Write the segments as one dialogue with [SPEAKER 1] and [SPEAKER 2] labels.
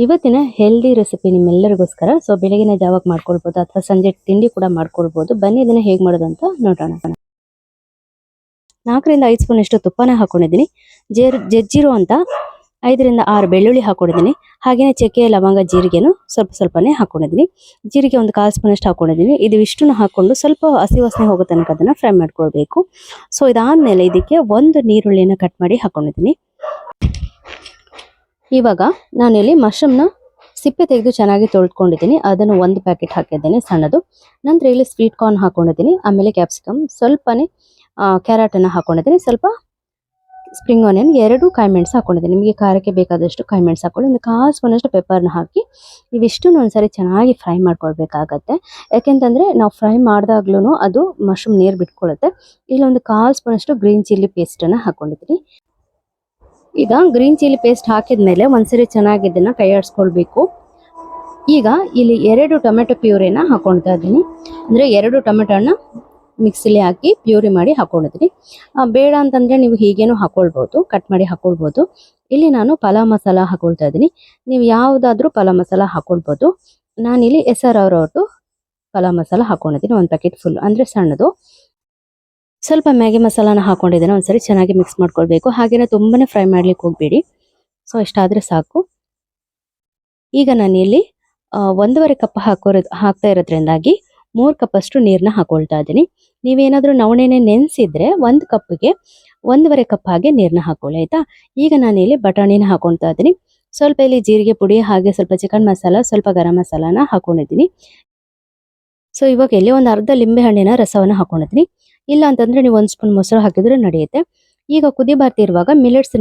[SPEAKER 1] ಇವತ್ತಿನ healthy recipe ನಿಮ್ಮೆಲ್ಲರಿಗೋಸ್ಕರ. So ಬೆಳಗಿನ ಜಾವಕ್ಕೆ ಮಾಡ್ಕೊಳ್ಬೋದು ಅಥವಾ ಸಂಜೆ ತಿಂಡಿ ಕೂಡ ಮಾಡ್ಕೊಳ್ಬೋದು. ಬನ್ನಿ ಇದನ್ನ ಹೇಗೆ ಮಾಡೋದು ಅಂತ ನೋಡೋಣ. 4 ರಿಂದ 5 ಸ್ಪೂನ್ ಅಷ್ಟು ತುಪ್ಪನ ಹಾಕೊಂಡಿದ್ದೀನಿ. ಜಜ್ಜಿರೋ ಅಂತ 5 ರಿಂದ 6 ಬೆಳ್ಳುಳ್ಳಿ ಹಾಕೊಂಡಿದ್ದೀನಿ. ಹಾಗೇನೆ ಚಕ್ಕೆ, ಲವಂಗ, ಜೀರಿಗೆನು ಸ್ವಲ್ಪನೇ ಹಾಕೊಂಡಿದ್ದೀನಿ. ಜೀರಿಗೆ ಒಂದು 1/4 ಸ್ಪೂನ್ ಅಷ್ಟು ಹಾಕೊಂಡಿದ್ದೀನಿ. ಇದು ಇಷ್ಟನ್ನು ಹಾಕೊಂಡು ಸ್ವಲ್ಪ ಹಸಿ ವಾಸನೆ ಹೋಗೋ ತನಕ ಅದನ್ನ ಫ್ರೈ ಮಾಡ್ಕೊಳ್ಬೇಕು. ಸೊ ಇದಾದ್ಮೇಲೆ ಇದಕ್ಕೆ ಒಂದು ಈರುಳ್ಳಿನ ಕಟ್ ಮಾಡಿ ಹಾಕೊಂಡಿದ್ದೀನಿ. ಇವಾಗ ನಾನಿಲ್ಲಿ ಮಶ್ರೂಮ್ನ ಸಿಪ್ಪೆ ತೆಗೆದು ಚೆನ್ನಾಗಿ ತೊಳೆದುಕೊಂಡಿದ್ದೀನಿ. ಅದನ್ನು ಒಂದು ಪ್ಯಾಕೆಟ್ ಹಾಕಿದ್ದೇನೆ ಸಣ್ಣದು. ನಂತರ ಇಲ್ಲಿ ಸ್ವೀಟ್ ಕಾರ್ನ್ ಹಾಕೊಂಡಿದ್ದೀನಿ. ಆಮೇಲೆ ಕ್ಯಾಪ್ಸಿಕಮ್, ಸ್ವಲ್ಪನೇ ಕ್ಯಾರೆಟನ್ನು ಹಾಕೊಂಡಿದ್ದೀನಿ. ಸ್ವಲ್ಪ ಸ್ಪ್ರಿಂಗ್ ಆನಿಯನ್, 2 ಕಾಯಿ ಮೆಣಸು ಹಾಕೊಂಡಿದ್ದೀನಿ. ನಿಮಗೆ ಖಾರಕ್ಕೆ ಬೇಕಾದಷ್ಟು ಕಾಯಿ ಮೆಣಸು ಹಾಕೊಳ್ಳಿ. ಒಂದು 1/4 ಸ್ಪೂನಷ್ಟು ಪೆಪ್ಪರ್ನ ಹಾಕಿ ಇವಿಷ್ಟನ್ನು ಒಂದ್ಸರಿ ಚೆನ್ನಾಗಿ ಫ್ರೈ ಮಾಡ್ಕೊಳ್ಬೇಕಾಗತ್ತೆ. ಯಾಕೆಂತಂದ್ರೆ ನಾವು ಫ್ರೈ ಮಾಡಿದಾಗ್ಲೂ ಅದು ಮಶ್ರೂಮ್ ನೀರು ಬಿಟ್ಕೊಳ್ಳುತ್ತೆ. ಇಲ್ಲೊಂದು 1/4 ಸ್ಪೂನಷ್ಟು ಗ್ರೀನ್ ಚಿಲ್ಲಿ ಪೇಸ್ಟನ್ನು ಹಾಕೊಂಡಿದ್ದೀನಿ. ಈಗ ಗ್ರೀನ್ ಚಿಲ್ಲಿ ಪೇಸ್ಟ್ ಹಾಕಿದ್ಮೇಲೆ ಒಂದ್ಸರಿ ಚೆನ್ನಾಗಿ ಇದನ್ನ ಕೈ ಆಡಿಸ್ಕೊಳ್ಬೇಕು. ಈಗ ಇಲ್ಲಿ 2 ಟೊಮೆಟೊ ಪ್ಯೂರಿನ ಹಾಕೊಳ್ತಾ ಇದ್ದೀನಿ. ಅಂದ್ರೆ 2 ಟೊಮೆಟೊನ ಮಿಕ್ಸಿಲಿ ಹಾಕಿ ಪ್ಯೂರಿ ಮಾಡಿ ಹಾಕೊಂಡಿದ್ದೀನಿ. ಬೇಡ ಅಂತಂದ್ರೆ ನೀವು ಹೀಗೇನು ಹಾಕೊಳ್ಬಹುದು, ಕಟ್ ಮಾಡಿ ಹಾಕೊಳ್ಬಹುದು. ಇಲ್ಲಿ ನಾನು ಪಲಾವ್ ಮಸಾಲ ಹಾಕೊಳ್ತಾ ಇದ್ದೀನಿ. ನೀವು ಯಾವ್ದಾದ್ರೂ ಪಲಾವ್ ಮಸಾಲ ಹಾಕೊಳ್ಬಹುದು. ನಾನಿಲ್ಲಿ SRR ಪಲಾವ್ ಮಸಾಲ ಹಾಕೊಂಡಿದ್ದೀನಿ, 1 ಪ್ಯಾಕೆಟ್ ಫುಲ್, ಅಂದ್ರೆ ಸಣ್ಣದು. ಸ್ವಲ್ಪ ಮ್ಯಾಗಿ ಮಸಾಲಾನ ಹಾಕೊಂಡಿದ್ದೇನೆ. ಒಂದ್ಸರಿ ಚೆನ್ನಾಗಿ ಮಿಕ್ಸ್ ಮಾಡ್ಕೊಳ್ಬೇಕು. ಹಾಗೇನೆ ತುಂಬಾನೇ ಫ್ರೈ ಮಾಡ್ಲಿಕ್ಕೆ ಹೋಗ್ಬೇಡಿ. ಸೊ ಇಷ್ಟಾದ್ರೆ ಸಾಕು. ಈಗ ನಾನು ಇಲ್ಲಿ 1.5 ಕಪ್ ಹಾಕ್ತಾ ಇರೋದ್ರಿಂದಾಗಿ 3 ಕಪ್ ಅಷ್ಟು ನೀರನ್ನ ಹಾಕೊಳ್ತಾ ಇದ್ದೀನಿ. ನೀವೇನಾದ್ರೂ ನವಣೆನೆ ನೆನೆಸಿದ್ರೆ 1 ಕಪ್ಗೆ 1.5 ಕಪ್ ಹಾಗೆ ನೀರನ್ನ ಹಾಕೊಳ್ಳಿ, ಆಯ್ತಾ. ಈಗ ನಾನು ಇಲ್ಲಿ ಬಟಾಣಿನ ಹಾಕೊಳ್ತಾ ಇದ್ದೀನಿ. ಸ್ವಲ್ಪ ಇಲ್ಲಿ ಜೀರಿಗೆ ಪುಡಿ, ಹಾಗೆ ಸ್ವಲ್ಪ ಚಿಕನ್ ಮಸಾಲ, ಸ್ವಲ್ಪ ಗರಂ ಮಸಾಲಾನ ಹಾಕೊಂಡಿದ್ದೀನಿ. ಸೊ ಇವಾಗ ಇಲ್ಲಿ ಒಂದು ಅರ್ಧ ಲಿಂಬೆ ಹಣ್ಣಿನ ರಸವನ್ನ ಹಾಕೊಂಡಿದ್ದೀನಿ. ಇಲ್ಲ ಅಂತಂದ್ರೆ ನೀವು 1 ಸ್ಪೂನ್ ಮೊಸರು ಹಾಕಿದ್ರೆ ನಡೆಯುತ್ತೆ. ಈಗ ಕುದಿ ಬರ್ತಿರುವಾಗ ಮಿಲೆಟ್ಸ್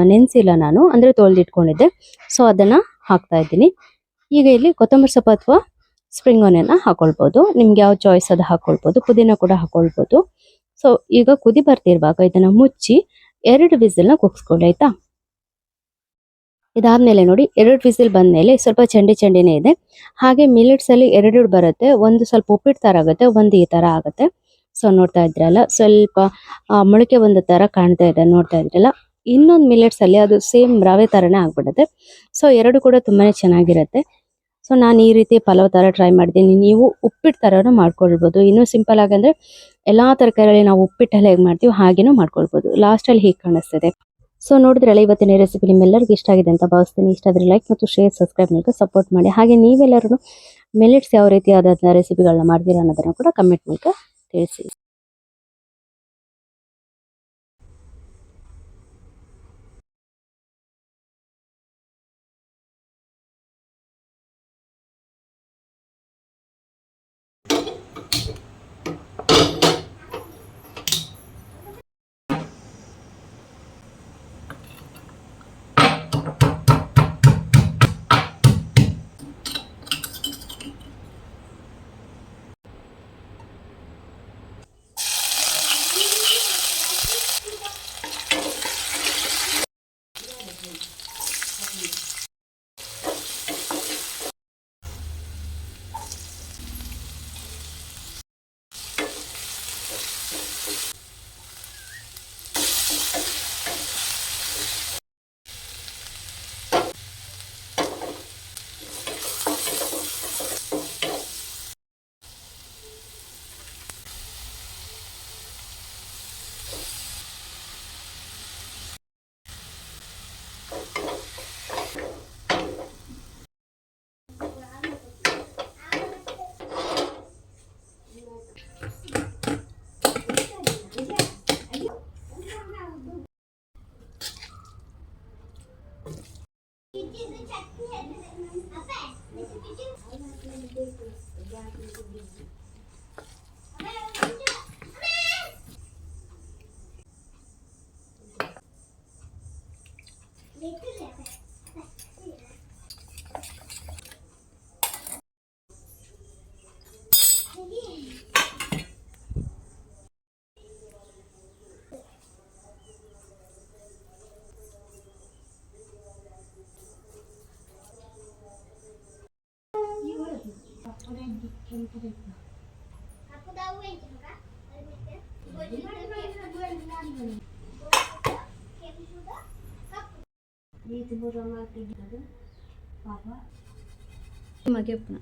[SPEAKER 1] ನೆನೆಸಿಲ್ಲ ನಾನು, ಅಂದ್ರೆ ತೊಳೆದಿಟ್ಕೊಂಡಿದ್ದೆ. ಸೊ ಅದನ್ನ ಹಾಕ್ತಾ ಇದ್ದೀನಿ. ಈಗ ಇಲ್ಲಿ ಕೊತ್ತಂಬರಿ ಸೊಪ್ಪು ಅಥವಾ ಸ್ಪ್ರಿಂಗ್ ಆನಿಯನ್ ಹಾಕೊಳ್ಬಹುದು. ನಿಮ್ಗೆ ಯಾವ ಚಾಯ್ಸ್ ಅದು ಹಾಕೊಳ್ಬಹುದು. ಪುದೀನ ಕೂಡ ಹಾಕೊಳ್ಬಹುದು. ಸೊ ಈಗ ಕುದಿ ಬರ್ತಿರುವಾಗ ಇದನ್ನ ಮುಚ್ಚಿ 2 ವಿಸಿಲ್ನ ಕೂಗಿಸ್ಕೊಳ್ಳಿ, ಆಯ್ತಾ. ಇದಾದ್ಮೇಲೆ ನೋಡಿ, 2 ವಿಸಿಲ್ ಬಂದ್ಮೇಲೆ ಸ್ವಲ್ಪ ಚಂಡಿನೇ ಇದೆ. ಹಾಗೆ ಮಿಲೆಟ್ಸ್ ಅಲ್ಲಿ 2 ಬರುತ್ತೆ. ಒಂದು ಸ್ವಲ್ಪ ಉಪ್ಪಿಟ್ಟು ತರ ಆಗುತ್ತೆ, ಒಂದು ಈ ತರ ಆಗುತ್ತೆ. ಸೊ ನೋಡ್ತಾ ಇದ್ರಲ್ಲ, ಸ್ವಲ್ಪ ಮೊಳಕೆ ಒಂದು ತರ ಕಾಣ್ತಾ ಇದೆ, ನೋಡ್ತಾ ಇದ್ರಲ್ಲ. ಇನ್ನೊಂದು ಮಿಲೆಟ್ಸ್ ಅಲ್ಲಿ ಅದು ಸೇಮ್ ರವೆ ತರನೇ ಆಗ್ಬಿಡುತ್ತೆ. ಸೊ 2 ಕೂಡ ತುಂಬಾನೇ ಚೆನ್ನಾಗಿರುತ್ತೆ. ಸೊ ನಾನು ಈ ರೀತಿ ಪಲಾವ್ ತರ ಟ್ರೈ ಮಾಡಿದ್ದೀನಿ. ನೀವು ಉಪ್ಪಿಟ್ಟು ತರನು ಮಾಡ್ಕೊಳ್ಬಹುದು. ಇನ್ನೂ ಸಿಂಪಲ್ ಆಗಿ ಅಂದ್ರೆ ಎಲ್ಲಾ ತರಕಾರಿಯಲ್ಲಿ ನಾವು ಉಪ್ಪಿಟ್ಟಲ್ಲಿ ಹೇಗೆ ಮಾಡ್ತೀವಿ ಹಾಗೇನೂ ಮಾಡ್ಕೊಳ್ಬಹುದು. ಲಾಸ್ಟ್ ಅಲ್ಲಿ ಹೀಗೆ ಕಾಣಿಸ್ತದೆ. ಸೊ ನೋಡಿದ್ರಲ್ಲ, ಇವತ್ತಿನ ರೆಸಿಪಿ ನಿಮ್ಮೆಲ್ಲರಿಗೂ ಇಷ್ಟ ಆಗಿದೆ ಅಂತ ಭಾವಿಸ್ತೀನಿ. ಇಷ್ಟ ಆದ್ರೆ ಲೈಕ್ ಮತ್ತು ಶೇರ್, ಸಬ್ಸ್ಕ್ರೈಬ್ ಮೂಲಕ ಸಪೋರ್ಟ್ ಮಾಡಿ. ಹಾಗೆ ನೀವೆಲ್ಲರೂ ಮಿಲೆಟ್ಸ್ ಯಾವ ರೀತಿಯಾದ ರೆಸಿಪಿಗಳನ್ನ ಮಾಡ್ತೀರಾ ಅನ್ನೋದನ್ನ ಕೂಡ ಕಮೆಂಟ್ ಮೂಲಕ ತಿಳಿಸಿ. ಮಗೆ ಪುನ